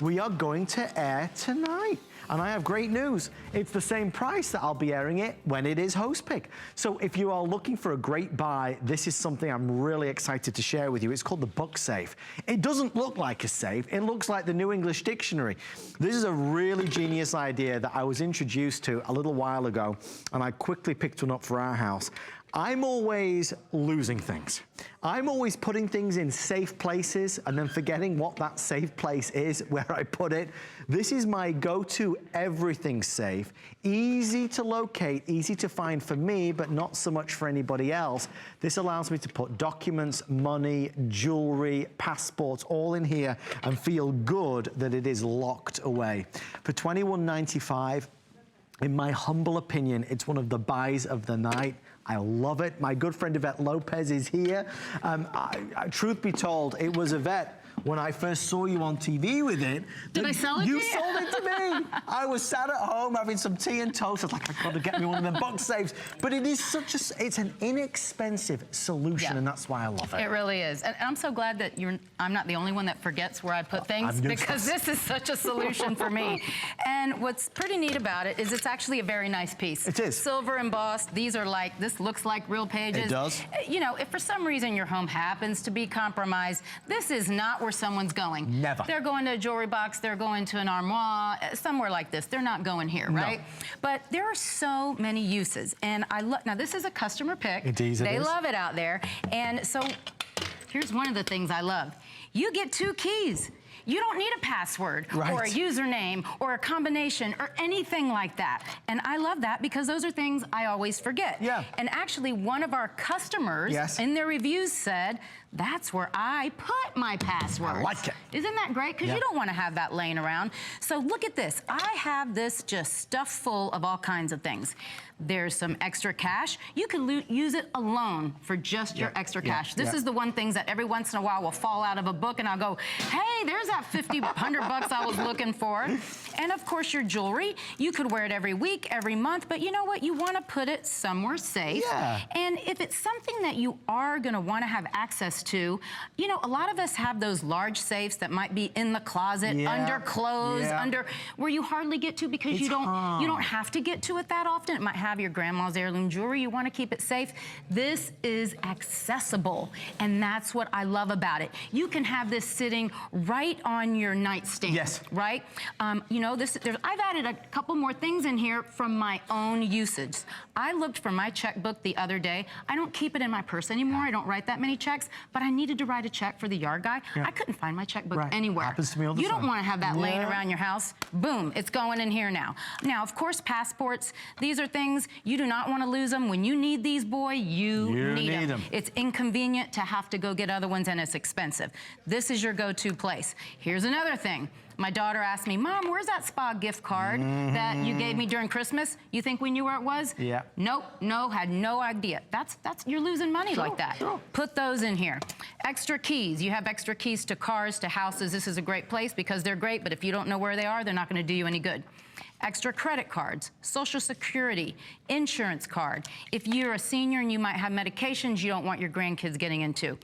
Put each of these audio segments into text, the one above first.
we are going to air tonight. And I have great news. It's the same price that I'll be airing it when it is host pick. So if you are looking for a great buy, this is something I'm really excited to share with you. It's called the Book Safe. It doesn't look like a safe. It looks like the New English Dictionary. This is a really genius idea that I was introduced to a little while ago, and I quickly picked one up for our house. I'm always losing things. I'm always putting things in safe places and then forgetting what that safe place is, where I put it. This is my go-to everything safe. Easy to locate, easy to find for me, but not so much for anybody else. This allows me to put documents, money, jewelry, passports, all in here and feel good that it is locked away. For $21.95, in my humble opinion, it's one of the buys of the night. I love it. My good friend Yvette Lopez is here. Truth be told, it was Yvette, when I first saw you on TV with it. Did I sell it to you? You sold it to me. I was sat at home having some tea and toast. I was like, I've got to get me one of them box safes. But it is it's an inexpensive solution, and that's why I love it. It really is. And I'm so glad that I'm not the only one that forgets where I put things, because this is such a solution for me. And what's pretty neat about it is it's actually a very nice piece. It is. Silver embossed. These are like, this looks like real pages. It does. You know, if for some reason your home happens to be compromised, this is not where someone's going. Never. They're going to a jewelry box, they're going to an armoire, somewhere like this. They're not going here, right? No. But there are so many uses. And I love, now this is a customer pick. It is. They love it out there. And so here's one of the things I love. You get 2 keys. You don't need a password or a username or a combination or anything like that. And I love that because those are things I always forget. Yeah. And actually one of our customers in their reviews said, that's where I put my passwords. I like it. Isn't that great? Because you don't want to have that laying around. So look at this. I have this just stuffed full of all kinds of things. There's some extra cash. You can use it alone for just your extra cash. This is the one thing that every once in a while will fall out of a book and I'll go, hey, there's that 50, 100 bucks I was looking for. And of course your jewelry, you could wear it every week, every month, but you know what? You want to put it somewhere safe. Yeah. And if it's something that you are going to want to have access to, you know, a lot of us have those large safes that might be in the closet, under clothes, under where you hardly get to because you don't have to get to it that often. It might have your grandma's heirloom jewelry. You want to keep it safe. This is accessible, and that's what I love about it. You can have this sitting right on your nightstand. Yes. Right? You know, I've added a couple more things in here from my own usage. I looked for my checkbook the other day. I don't keep it in my purse anymore. I don't write that many checks, but I needed to write a check for the yard guy. I couldn't find my checkbook anywhere. Happens to me all the time. You don't want to have that laying around your house. Boom, it's going in here now. Now, of course, passports, these are things, you do not want to lose them. When you need these, boy, you need them. It's inconvenient to have to go get other ones, and it's expensive. This is your go-to place. Here's another thing. My daughter asked me, Mom, where's that spa gift card that you gave me during Christmas? You think we knew where it was? Yeah. Nope, no, had no idea. You're losing money like that. Put those in here. Extra keys. You have extra keys to cars, to houses. This is a great place because they're great, but if you don't know where they are, they're not going to do you any good. Extra credit cards, Social Security, insurance card. If you're a senior and you might have medications you don't want your grandkids getting into.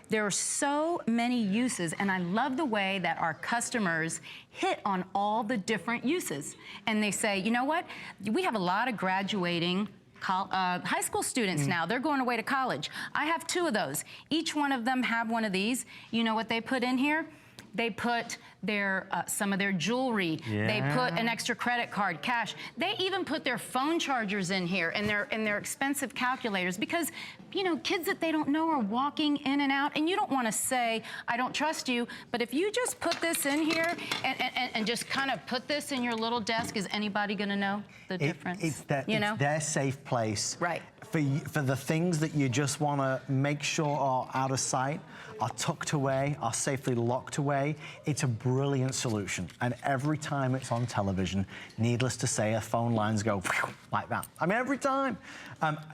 There are so many uses, and I love the way that our customers hit on all the different uses. And they say, you know what? We have a lot of graduating high school students now. They're going away to college. I have 2 of those. Each one of them have one of these. You know what they put in here? They put their some of their jewelry. They put an extra credit card, cash. They even put their phone chargers in here and their expensive calculators because, you know, kids that they don't know are walking in and out, and you don't want to say, I don't trust you, but if you just put this in here and just kind of put this in your little desk, is anybody going to know the difference? It's their safe place. Right. For the things that you just want to make sure are out of sight, are tucked away, are safely locked away, it's a brilliant solution. And every time it's on television, needless to say, our phone lines go like that. I mean, every time.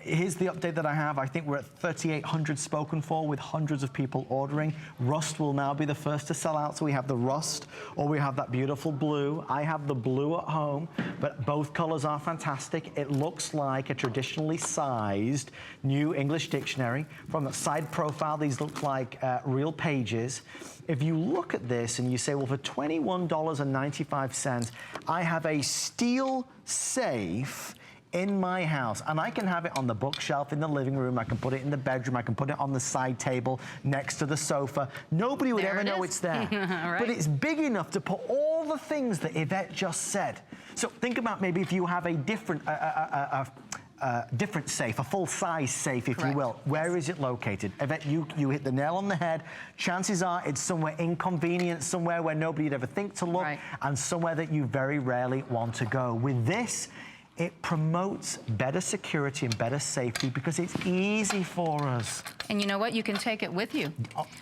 Here's the update that I have. I think we're at 3,800 spoken for with hundreds of people ordering. Rust will now be the first to sell out. So we have the rust, or we have that beautiful blue. I have the blue at home, but both colors are fantastic. It looks like a traditionally sized New English Dictionary. From the side profile, these look like real pages. If you look at this and you say, well, incredible. For $21.95, I have a steel safe in my house, and I can have it on the bookshelf in the living room. I can put it in the bedroom. I can put it on the side table next to the sofa. Nobody would ever know it's there. Right. But it's big enough to put all the things that Yvette just said. So think about maybe if you have a different different safe, a full-size safe, if you will. Where is it located? Yvette, you hit the nail on the head. Chances are it's somewhere inconvenient, somewhere where nobody'd ever think to look, and somewhere that you very rarely want to go. With this, it promotes better security and better safety because it's easy for us. And you know what? You can take it with you.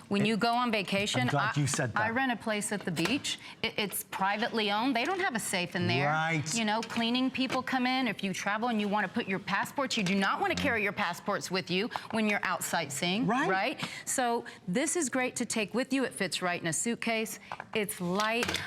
When you go on vacation, I'm glad you said that. I rent a place at the beach. It's privately owned. They don't have a safe in there. Right. You know, cleaning people come in. If you travel and you want to put your passports, you do not want to carry your passports with you when you're out sightseeing. Right? So this is great to take with you. It fits right in a suitcase. It's light.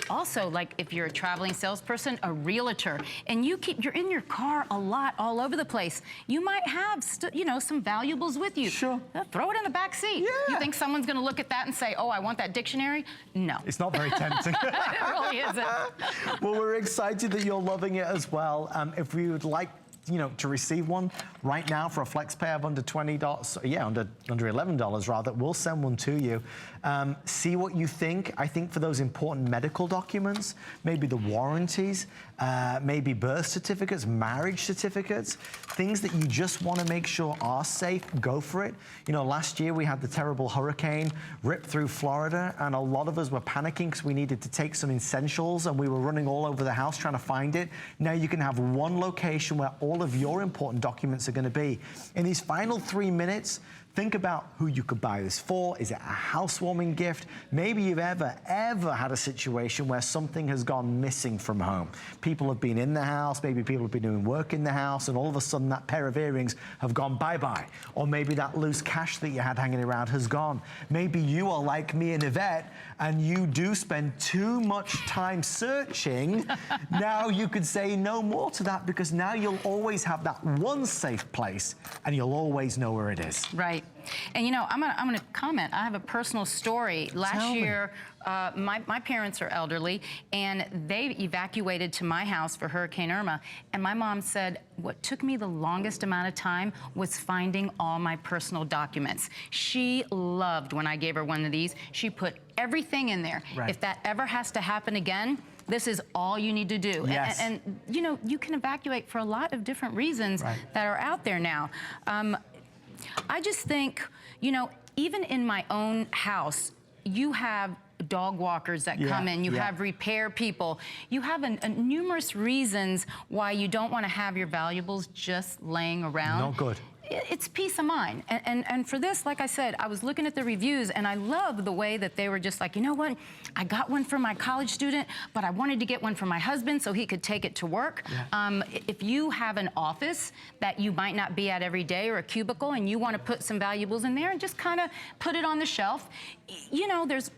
Also, like if you're a traveling salesperson, a realtor, and you're in your car a lot, all over the place. You might have, some valuables with you. Sure. Throw it in the back seat. Yeah. You think someone's going to look at that and say, "Oh, I want that dictionary"? No. It's not very tempting. It really isn't. Well, we're excited that you're loving it as well. If we would like, to receive one right now for a flex pay of under $20, under $11 rather, we'll send one to you. See what you think. I think for those important medical documents, maybe the warranties, maybe birth certificates, marriage certificates, things that you just want to make sure are safe, go for it. Last year we had the terrible hurricane rip through Florida, and a lot of us were panicking because we needed to take some essentials and we were running all over the house trying to find it. Now you can have one location where all of your important documents are going to be. In these final 3 minutes, think about who you could buy this for. Is it a housewarming gift? Maybe you've ever had a situation where something has gone missing from home. People have been in the house, maybe people have been doing work in the house, and all of a sudden that pair of earrings have gone bye-bye. Or maybe that loose cash that you had hanging around has gone. Maybe you are like me and Yvette, and you do spend too much time searching. Now you could say no more to that, because now you'll always have that one safe place, and you'll always know where it is. Right. And I'm gonna comment. I have a personal story. Last year, my parents are elderly, and they evacuated to my house for Hurricane Irma. And my mom said, what took me the longest amount of time was finding all my personal documents. She loved when I gave her one of these. She put everything in there. Right. If that ever has to happen again, this is all you need to do. Yes. And you can evacuate for a lot of different reasons that are out there now. I just think, even in my own house, you have dog walkers that come in, you have repair people, you have numerous reasons why you don't want to have your valuables just laying around. Not good. It's peace of mind. And for this, like I said, I was looking at the reviews, and I love the way that they were just like, you know what? I got one for my college student, but I wanted to get one for my husband so he could take it to work. Yeah. If you have an office that you might not be at every day, or a cubicle, and you want to put some valuables in there and just kind of put it on the shelf, there's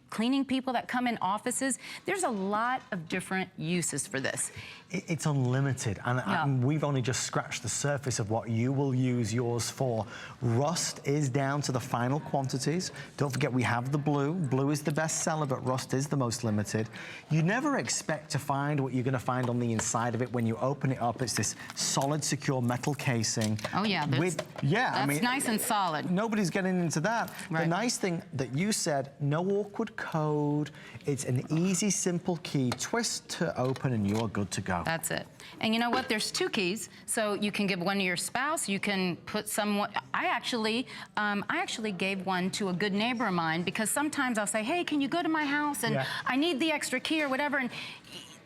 cleaning people that come in offices. There's a lot of different uses for this. It's unlimited, and we've only just scratched the surface of what you will use yours for. Rust is down to the final quantities. Don't forget, we have the blue. Blue is the best seller, but rust is the most limited. You never expect to find what you're going to find on the inside of it when you open it up. It's this solid, secure metal casing. Oh yeah, that's nice and solid. Nobody's getting into that. Right. The nice thing that you said, no awkward code. It's an easy, simple key. Twist to open, and you are good to go. That's it. And you know what? There's 2 keys, so you can give one to your spouse. You can put someone. I actually gave one to a good neighbor of mine, because sometimes I'll say, "Hey, can you go to my house? And I need the extra key or whatever." And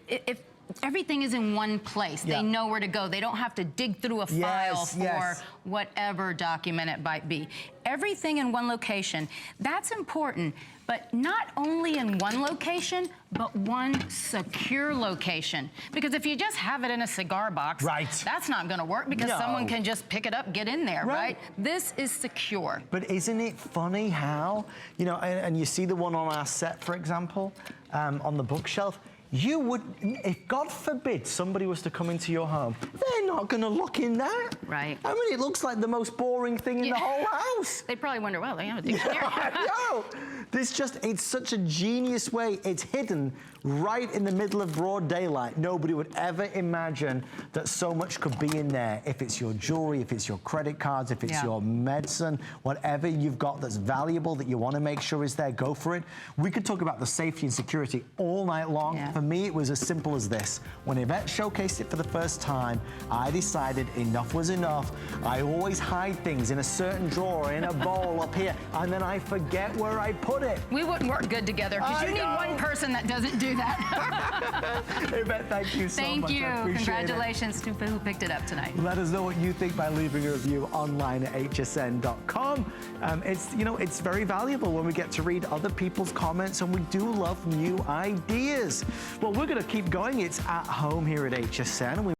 if everything is in one place, they know where to go. They don't have to dig through a file for whatever document it might be. Everything in one location. That's important. But not only in one location, but one secure location. Because if you just have it in a cigar box, that's not going to work, because someone can just pick it up, get in there, right? This is secure. But isn't it funny how, and you see the one on our set, for example, on the bookshelf, you would, if God forbid somebody was to come into your home, they're not going to look in that. Right. I mean, it looks like the most boring thing in the whole house. They probably wonder, well, they have a dictionary. No, it's such a genius way. It's hidden right in the middle of broad daylight. Nobody would ever imagine that so much could be in there. If it's your jewelry, if it's your credit cards, if it's your medicine, whatever you've got that's valuable that you want to make sure is there, go for it. We could talk about the safety and security all night long. For me, it was as simple as this. When Yvette showcased it for the first time, I decided enough was enough. I always hide things in a certain drawer, in a bowl up here, and then I forget where I put it. We wouldn't work good together because you need one person that doesn't do that. Yvette, thank you so much. Thank you. Congratulations to who picked it up tonight. Let us know what you think by leaving a review online at hsn.com. It's very valuable when we get to read other people's comments, and we do love new ideas. Well, we're going to keep going. It's at home here at HSN. And we